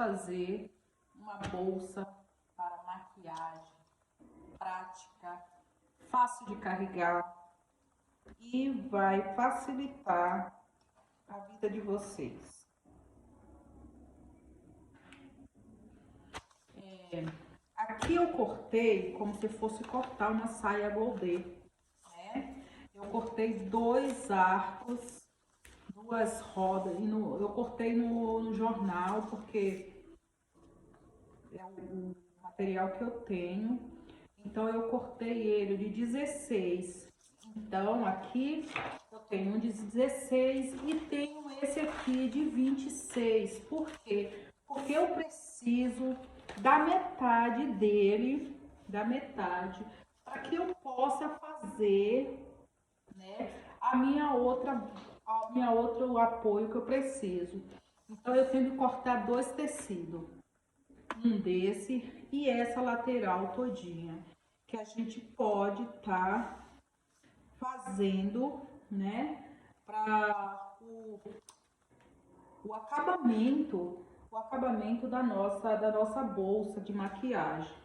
fazer uma bolsa para maquiagem prática, fácil de carregar e vai facilitar a vida de vocês. Aqui eu cortei como se fosse cortar uma saia goldê, né? Eu cortei 2 arcos, 2 rodas, e eu cortei no jornal porque é o material que eu tenho. Então eu cortei ele de 16. Então aqui eu tenho um de 16 e tenho esse aqui de 26. Por quê? Porque eu preciso da metade dele, da metade, para que eu possa fazer, né, a minha outro apoio que eu preciso. Então eu tenho que cortar 2 tecidos, um desse e essa lateral todinha, que a gente pode estar fazendo, né, para o acabamento da nossa bolsa de maquiagem,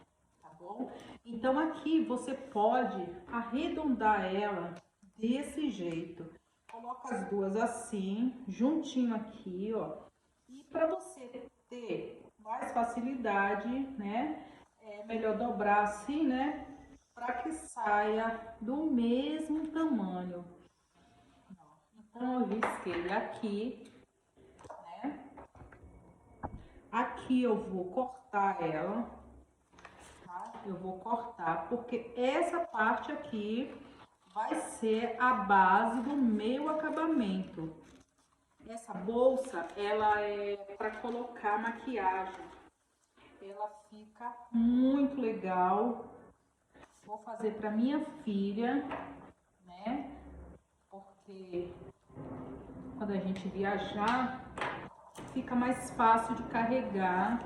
tá bom? Então aqui você pode arredondar ela desse jeito. Coloca as duas assim, juntinho aqui, ó. E para você ter mais facilidade, né, é melhor dobrar assim, né, para que saia do mesmo tamanho. Então eu risquei aqui, né? Aqui eu vou cortar ela, tá? Eu vou cortar porque essa parte aqui vai ser a base do meu acabamento. Essa bolsa, ela é para colocar maquiagem. Ela fica muito legal. Vou fazer para minha filha, né? Porque quando a gente viajar, fica mais fácil de carregar.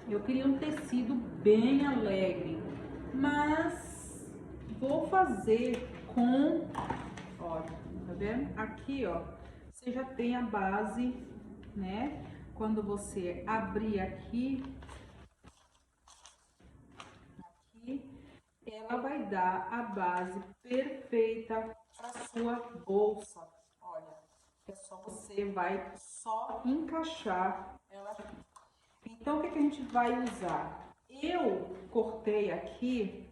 Eu queria um tecido bem alegre, mas vou fazer com, olha, tá vendo? Aqui, ó, você já tem a base, né? Quando você abrir aqui, ela vai dar a base perfeita para sua bolsa. Olha, é só você vai só encaixar ela aqui. Então, o que a gente vai usar? Eu cortei aqui,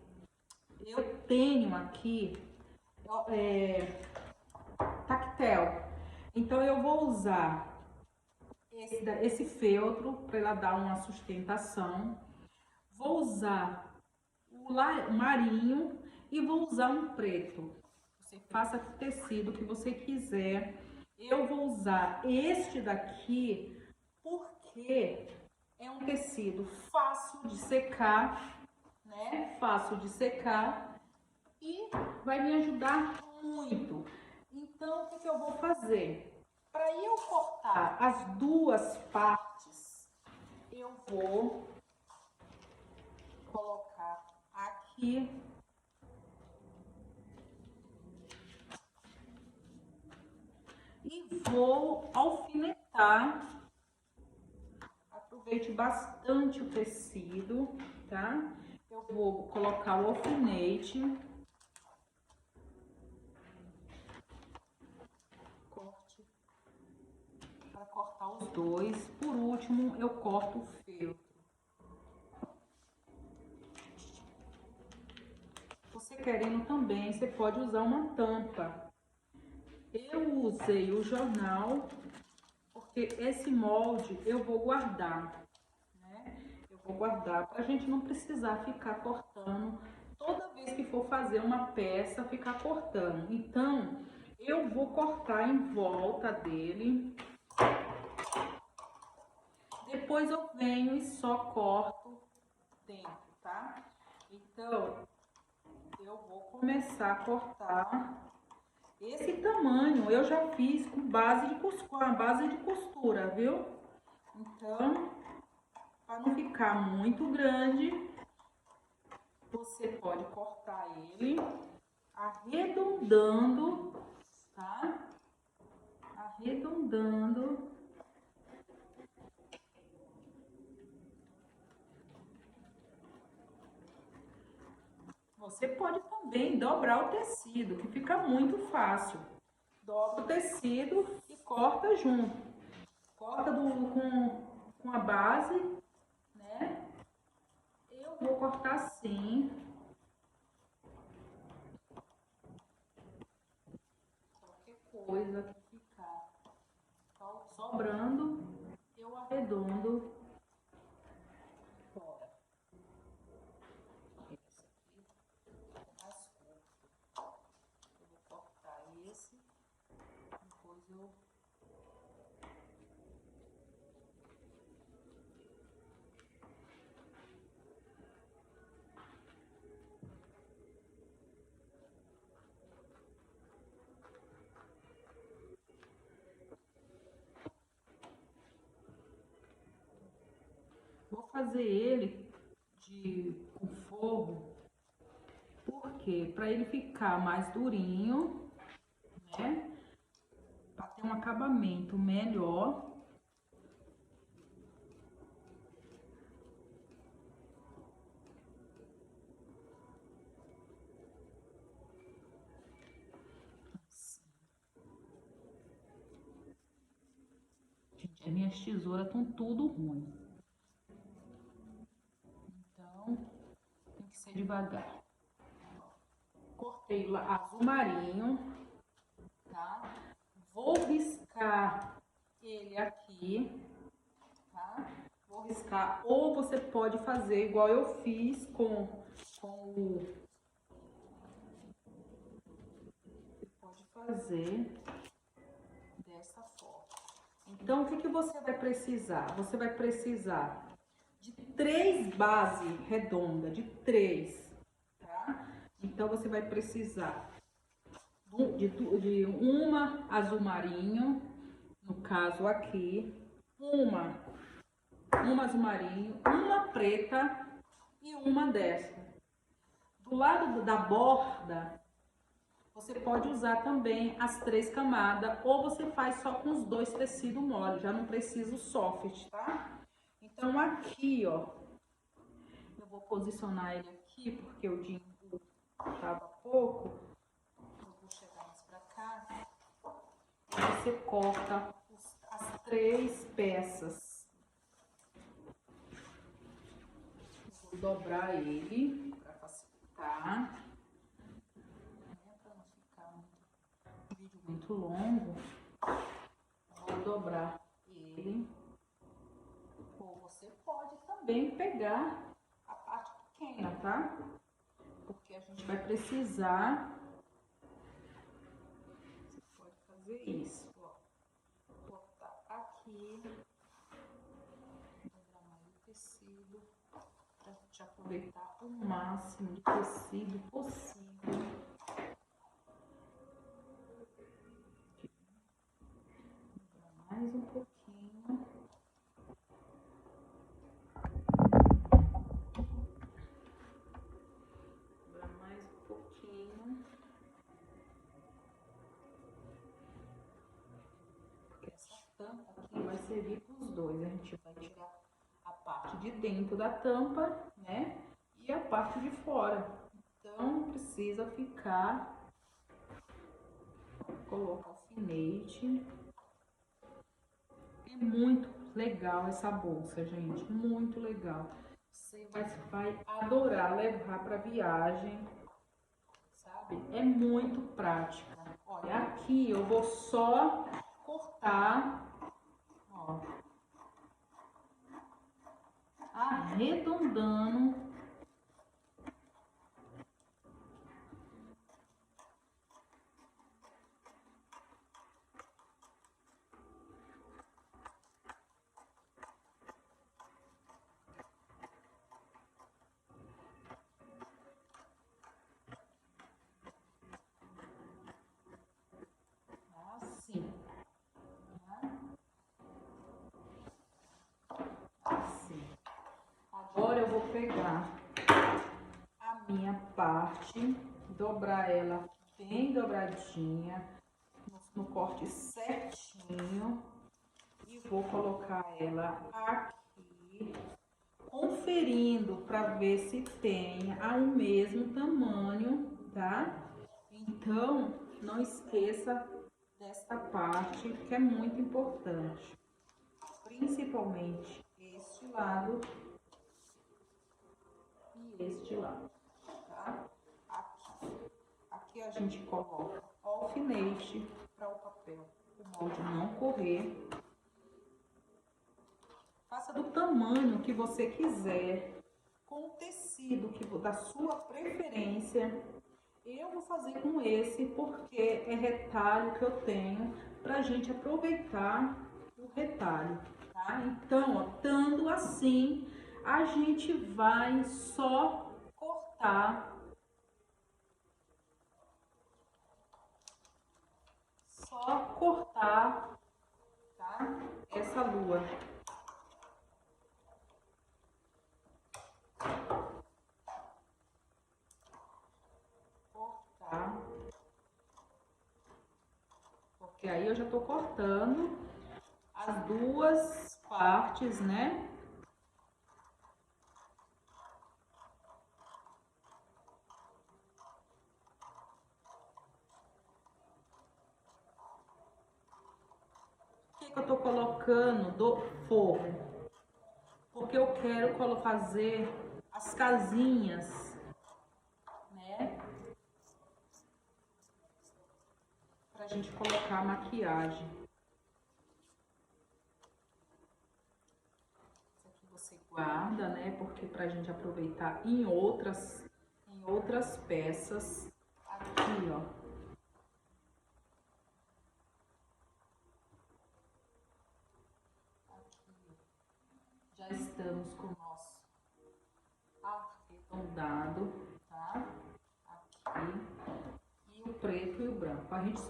eu tenho aqui tactel. Então, eu vou usar esse feltro para ela dar uma sustentação. Vou usar o marinho e vou usar um preto. Você faça o tecido que você quiser. Eu vou usar este daqui porque é um tecido fácil de secar, né? Fácil de secar e vai me ajudar muito. Então, o que eu vou fazer? Para eu cortar as duas partes, eu vou colocar aqui e vou alfinetar. Aproveite bastante o tecido, tá? Eu vou colocar o alfinete. Corte para cortar os dois. Por último, eu corto o feltro. Você querendo também, você pode usar uma tampa. Eu usei o jornal porque esse molde eu vou guardar, né? Eu vou guardar para a gente não precisar ficar cortando toda vez que for fazer uma peça, ficar cortando. Então, eu vou cortar em volta dele. Depois eu venho e só corto dentro, tá? Então, eu vou começar a cortar esse tamanho. Eu já fiz com base de costura, viu? Então, para não ficar muito grande, você pode cortar ele arredondando, tá? Arredondando Você pode também dobrar o tecido, que fica muito fácil. Dobra o tecido e corta junto. Corta com a base, né? Eu vou cortar assim. Qualquer coisa que ficar sobrando, eu arredondo fora. Esse aqui é mais curto. Eu vou cortar esse, depois eu vou fazer ele com forro, porque para ele ficar mais durinho, né? Para ter um acabamento melhor. Gente, as minhas tesouras estão tudo ruim. Então, tem que ser devagar. Cortei lá azul marinho, tá? Vou riscar ele aqui, tá? Vou riscar, ou você pode fazer igual eu fiz com o... Você pode fazer dessa forma. Então, o que você vai precisar? Você vai precisar de 3 bases redondas, de 3, tá? Então, você vai precisar de uma azul marinho, no caso aqui, uma azul marinho, uma preta e uma dessa. Do lado da borda, você pode usar também as 3 camadas, ou você faz só com os 2 tecidos mole, já não precisa o soft, tá? Então aqui, ó, eu vou posicionar ele aqui, porque o dinho tava pouco. Eu vou chegar mais pra cá. E você corta as 3 peças. Eu vou dobrar ele pra facilitar. Muito longo, vou dobrar ele, ou você pode também pegar a parte pequena, tá? Porque a gente vai precisar, você pode fazer isso, ó, botar aqui, dobrar mais o tecido, pra gente aproveitar o máximo de tecido possível. Mais um pouquinho. Mais um pouquinho. Porque essa tampa aqui vai servir para os dois. A gente vai tirar a parte de dentro da tampa, né? E a parte de fora. Então, precisa ficar... Coloca alfinete. É muito legal essa bolsa, gente, muito legal. Você vai adorar levar para viagem, sabe? É muito prática. Olha, aqui eu vou só cortar, ó, arredondando. Agora eu vou pegar a minha parte, dobrar ela bem dobradinha, no corte certinho, e vou colocar ela aqui, conferir conferindo para ver se tem o mesmo tamanho, tá? Então, não esqueça desta parte que é muito importante, principalmente este lado e este lado, tá? Aqui a gente coloca o alfinete para o papel, o molde não correr. Faça do tamanho que você quiser, com o tecido da sua preferência. Eu vou fazer com esse porque é retalho que eu tenho pra gente aproveitar o retalho, tá? Então, ó, estando assim, a gente vai só cortar, tá? Essa lua. Cortar. Porque aí eu já tô cortando as duas partes, né? Por que eu tô colocando do forro? Porque eu quero fazer as casinhas, né? Pra gente colocar a maquiagem. Isso aqui você guarda, né? Porque pra gente aproveitar em outras peças. Aqui, ó. Já estamos com o nosso arredondado, tá? Aqui. E o preto e o branco.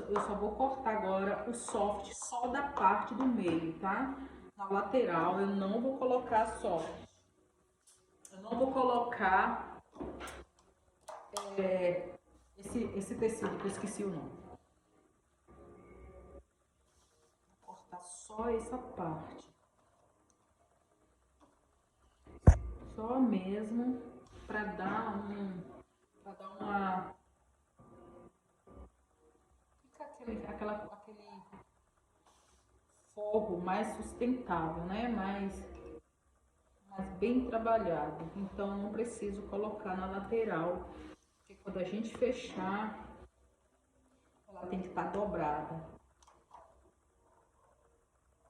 Eu só vou cortar agora o soft só da parte do meio, tá? Na lateral eu não vou colocar soft. Eu não vou colocar esse tecido que eu esqueci o nome. Vou cortar só essa parte. Só mesmo para dar uma... Fica aquele forro mais sustentável, né? Mais bem trabalhado. Então não preciso colocar na lateral, porque quando a gente fechar, ela tem que estar dobrada.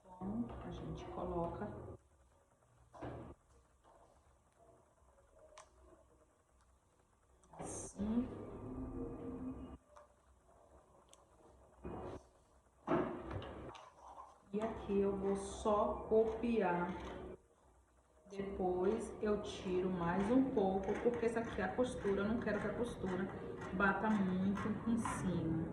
Então a gente coloca assim. E aqui eu vou só copiar. Depois eu tiro mais um pouco, porque essa aqui é a costura, eu não quero que a costura bata muito em cima.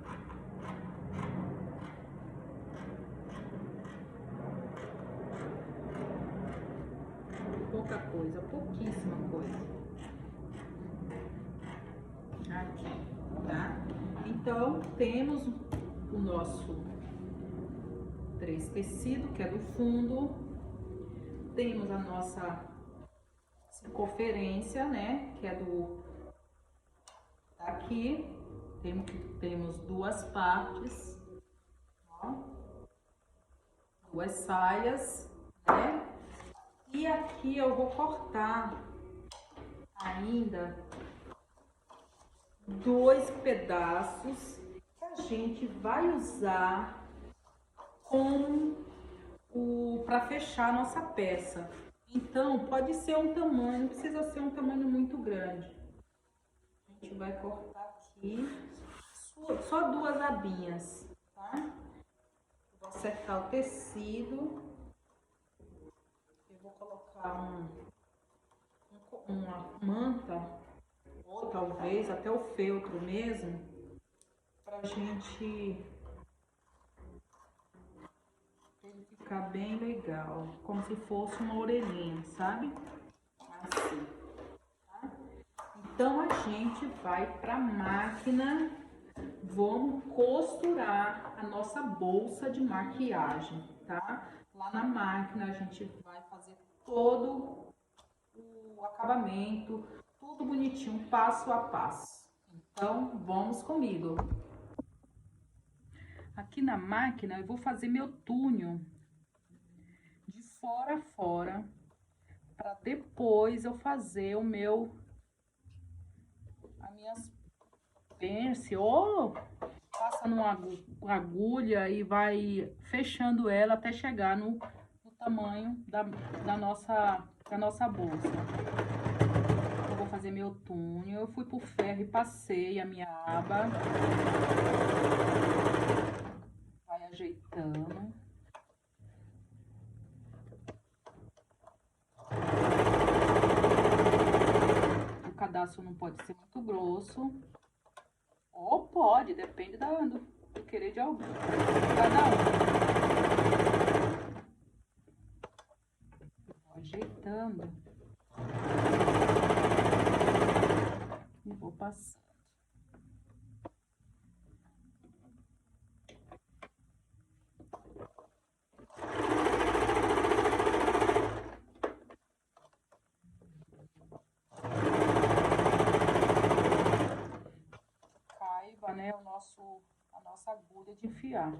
Pouca coisa, pouquíssima coisa. Aqui, tá? Então, temos o nosso 3 tecido, que é do fundo. Temos a nossa circunferência, né? Que é daqui. Temos duas partes, ó, duas saias, né? E aqui eu vou cortar ainda 2 pedaços que a gente vai usar como para fechar a nossa peça. Então, pode ser um tamanho, não precisa ser um tamanho muito grande. A gente vai cortar aqui só 2 abinhas, tá? Vou acertar o tecido. Eu vou colocar uma manta, ou talvez até o feltro mesmo, pra gente ele ficar bem legal, como se fosse uma orelhinha, sabe? Assim, tá? Então a gente vai pra máquina, vamos costurar a nossa bolsa de maquiagem, tá? Lá na máquina a gente vai fazer todo acabamento, tudo bonitinho, passo a passo. Então, vamos comigo. Aqui na máquina, eu vou fazer meu túnel de fora a fora, para depois eu fazer o meu, as minhas pence, ou passa numa agulha e vai fechando ela até chegar no tamanho da nossa bolsa. Eu vou fazer meu túnel, eu fui pro ferro e passei a minha aba. Vai ajeitando. O cadastro não pode ser muito grosso. Ou pode, depende do querer de alguém. Cada um. Vou ajeitando. E vou passando. Caiba, né, a nossa agulha de enfiar.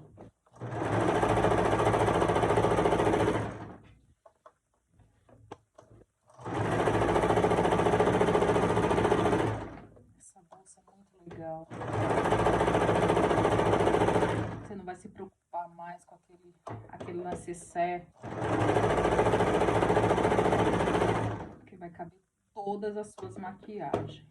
Legal. Você não vai se preocupar mais com aquele lance certo. Porque vai caber todas as suas maquiagens.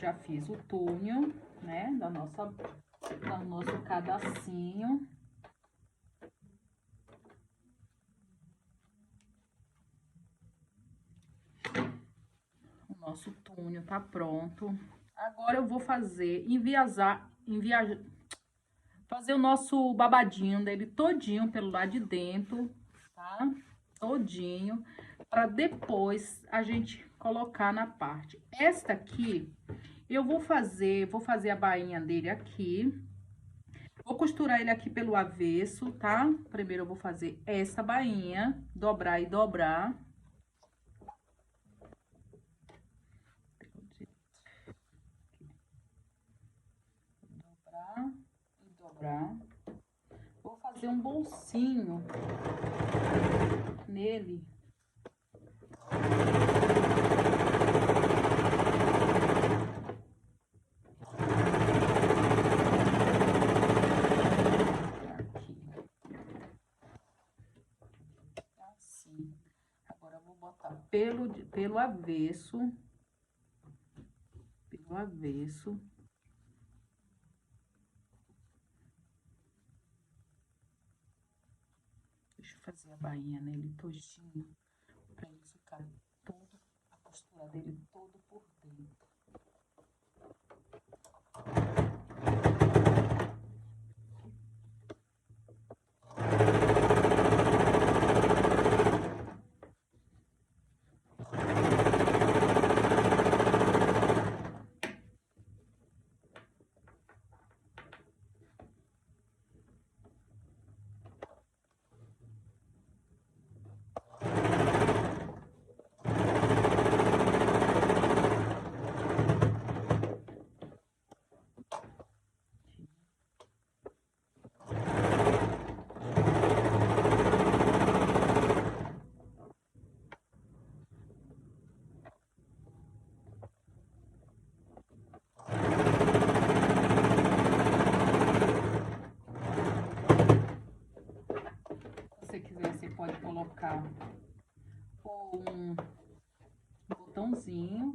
Já fiz o túnel, né, do nosso cadacinho. O nosso túnel tá pronto. Agora eu vou fazer, fazer o nosso babadinho dele todinho pelo lado de dentro, tá? Todinho, para depois a gente colocar na parte. Esta aqui, eu vou fazer a bainha dele aqui. Vou costurar ele aqui pelo avesso, tá? Primeiro eu vou fazer essa bainha, dobrar e dobrar. Dobrar e dobrar. Vou fazer um bolsinho nele. Pelo avesso. Pelo avesso. Deixa eu fazer a bainha nele todinho, pra ele ficar todo, a costura dele todo por dentro. pode colocar um botãozinho.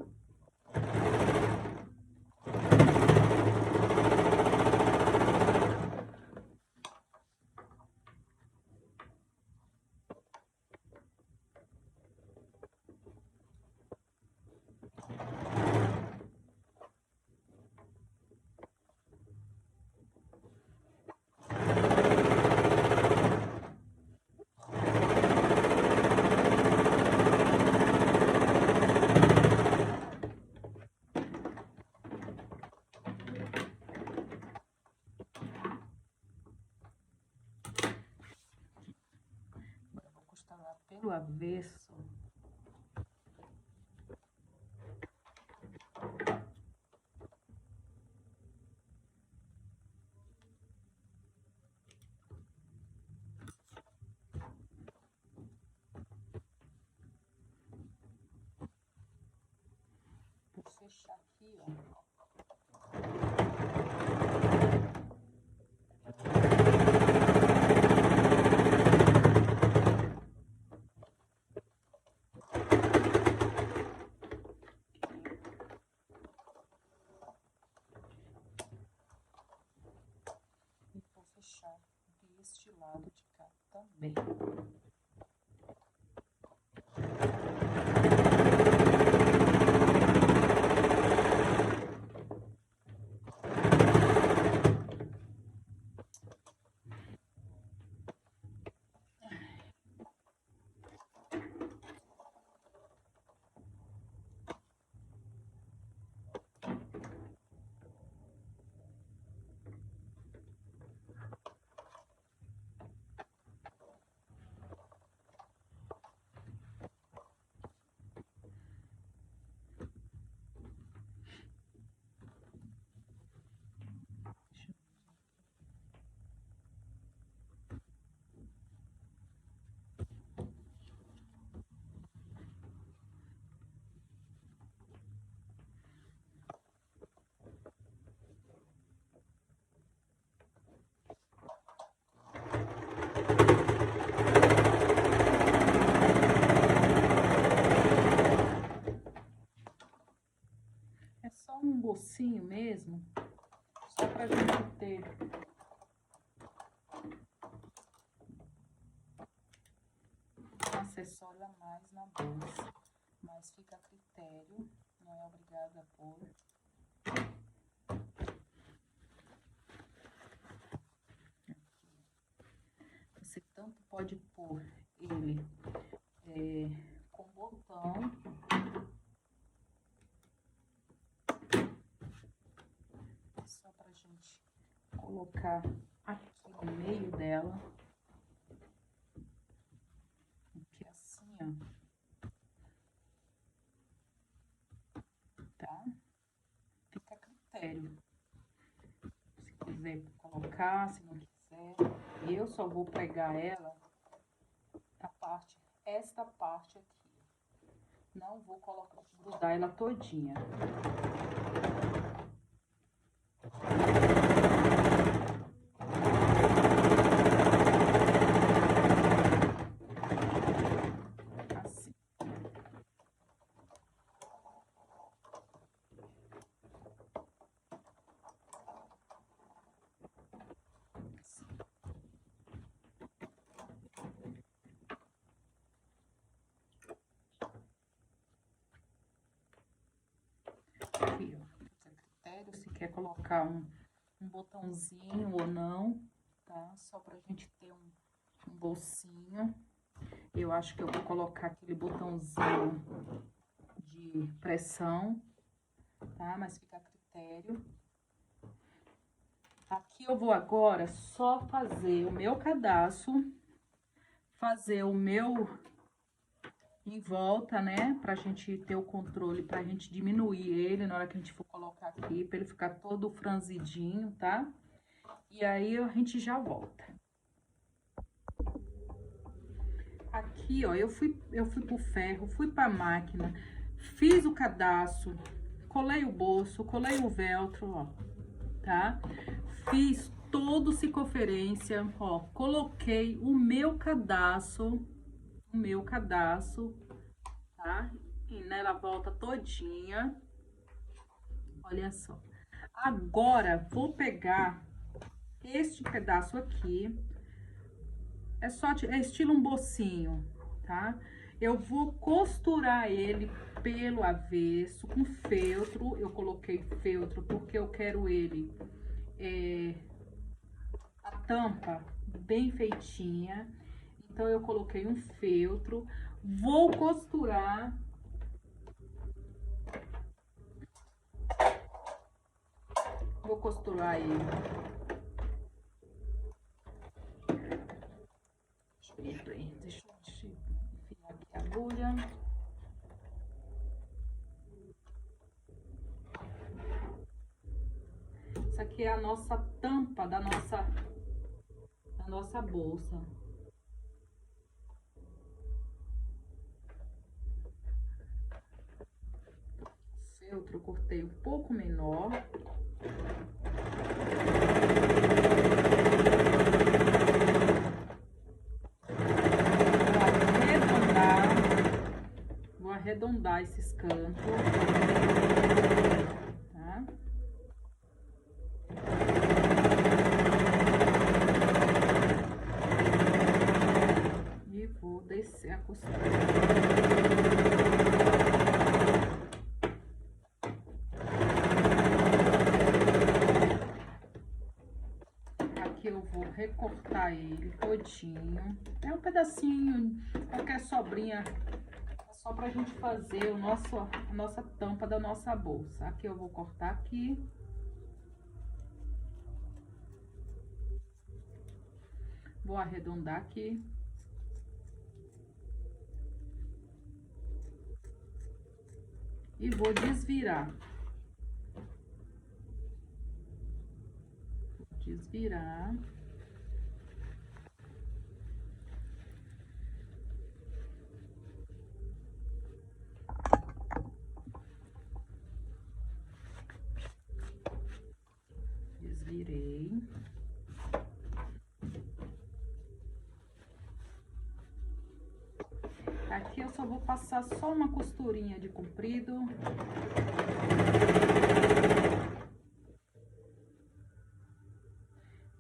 Pelo avesso. Vou fechar aqui, ó. Fechar deste lado de cá também. Um bolsinho mesmo, só pra gente ter um acessório a mais na bolsa, mas fica a critério, não é obrigada a pôr. Você tanto pode pôr ele com botão, só pra gente colocar aqui no meio dela, aqui assim, ó, tá? Fica a critério, se quiser colocar, se não quiser. Eu só vou pregar ela esta parte aqui, não vou colocar, grudar ela todinha. Assim. Aqui, ó, critério, se quer colocar um botãozinho ou não, tá? Só pra gente ter um bolsinho. Eu acho que eu vou colocar aquele botãozinho de pressão, tá? Mas fica a critério. Aqui eu vou agora só fazer o meu cadastro, fazer o meu em volta, né? Pra gente ter o controle, pra gente diminuir ele na hora que a gente for colocar aqui, pra ele ficar todo franzidinho, tá? E aí a gente já volta. Aqui, ó, eu fui pro ferro, fui pra máquina, fiz o cadastro, colei o bolso, colei o velcro, ó, tá? Fiz todo circunferência, ó, coloquei o meu cadastro, tá? E nela volta todinha. Olha só. Agora, vou pegar este pedaço aqui, é estilo um bocinho, tá? Eu vou costurar ele pelo avesso com feltro. Eu coloquei feltro porque eu quero ele, a tampa bem feitinha. Então, eu coloquei um feltro, vou costurar. Vou costurar ele. Deixa eu enfiar aqui a agulha. Essa aqui é a nossa tampa da nossa bolsa. Feltro eu cortei um pouco menor. Vou arredondar esses cantos, tá? E vou descer a costura. Eu vou recortar ele todinho. É um pedacinho, qualquer sobrinha, é só pra gente fazer a nossa tampa da nossa bolsa. Aqui eu vou cortar aqui. Vou arredondar aqui. E vou desvirar. Desvirar. Desvirei. Aqui eu só vou passar só uma costurinha de comprido.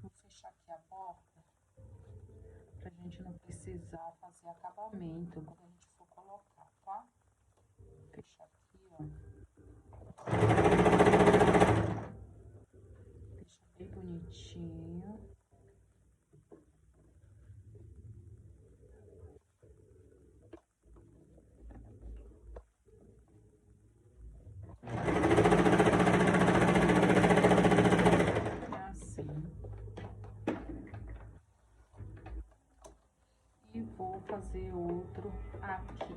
Vou fechar aqui a porta, pra gente não precisar fazer acabamento quando a gente for colocar, tá? Vou fechar aqui, ó. Deixa bem bonitinho. Vou fazer outro aqui.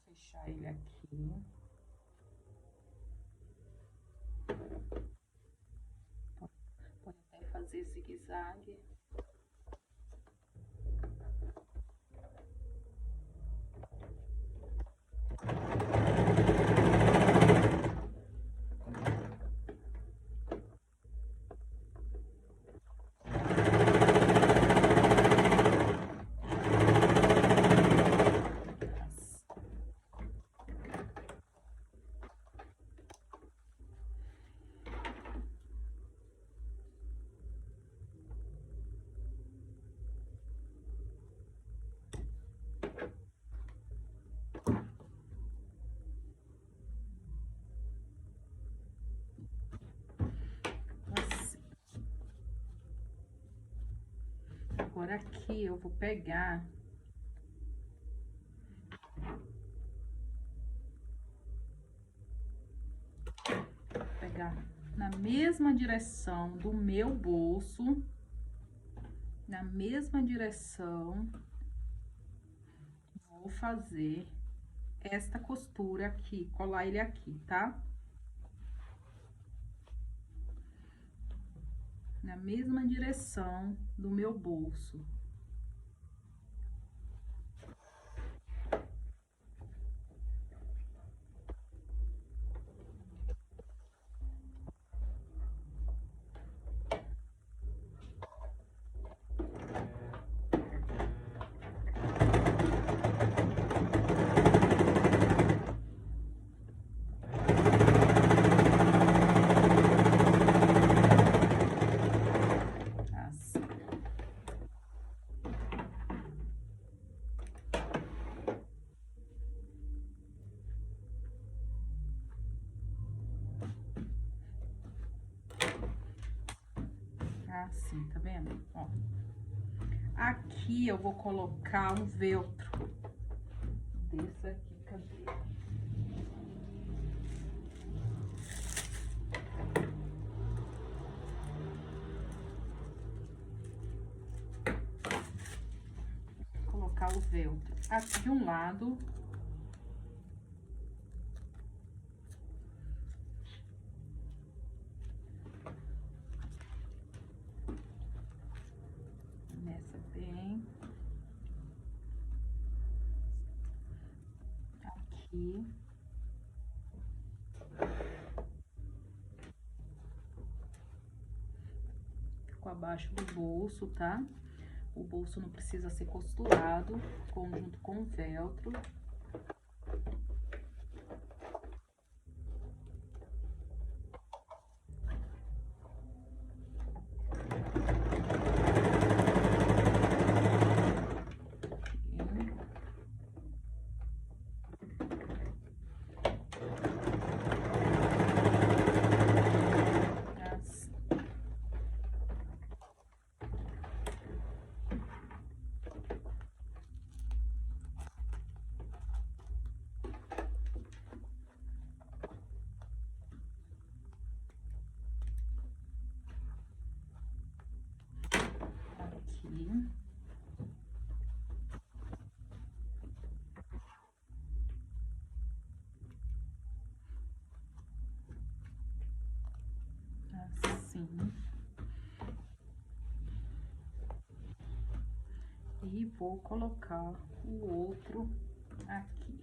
Fechar ele aqui. Pode até fazer zigue-zague. Agora aqui eu vou pegar na mesma direção do meu bolso, na mesma direção, vou fazer esta costura aqui, colar ele aqui, tá? Na mesma direção do meu bolso. Assim, tá vendo? Ó. Aqui eu vou colocar um velcro desse aqui, cadê? Vou colocar o velcro aqui de um lado. Aqui. Ficou abaixo do bolso, tá? O bolso não precisa ser costurado, junto com o velcro. Assim. E vou colocar o outro aqui.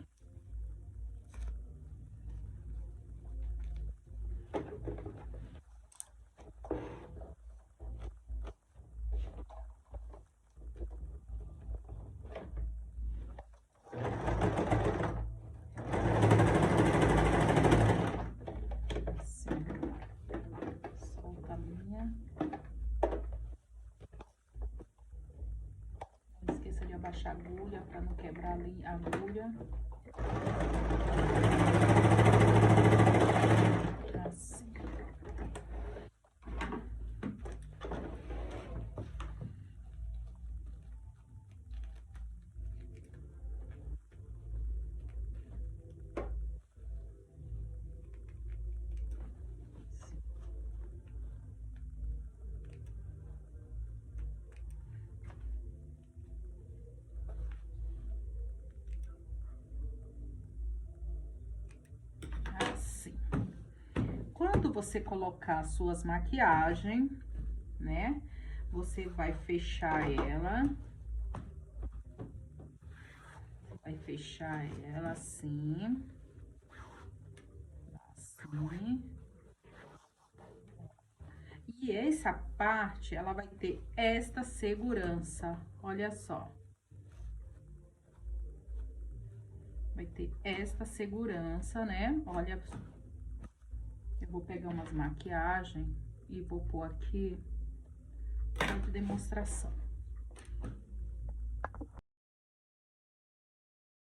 Abaixar a agulha para não quebrar a agulha. Assim. Quando você colocar suas maquiagens, né? Você vai fechar ela. Vai fechar ela assim. Assim. E essa parte, ela vai ter esta segurança. Olha só. Vai ter esta segurança, né? Olha. Eu vou pegar umas maquiagens e vou pôr aqui para demonstração.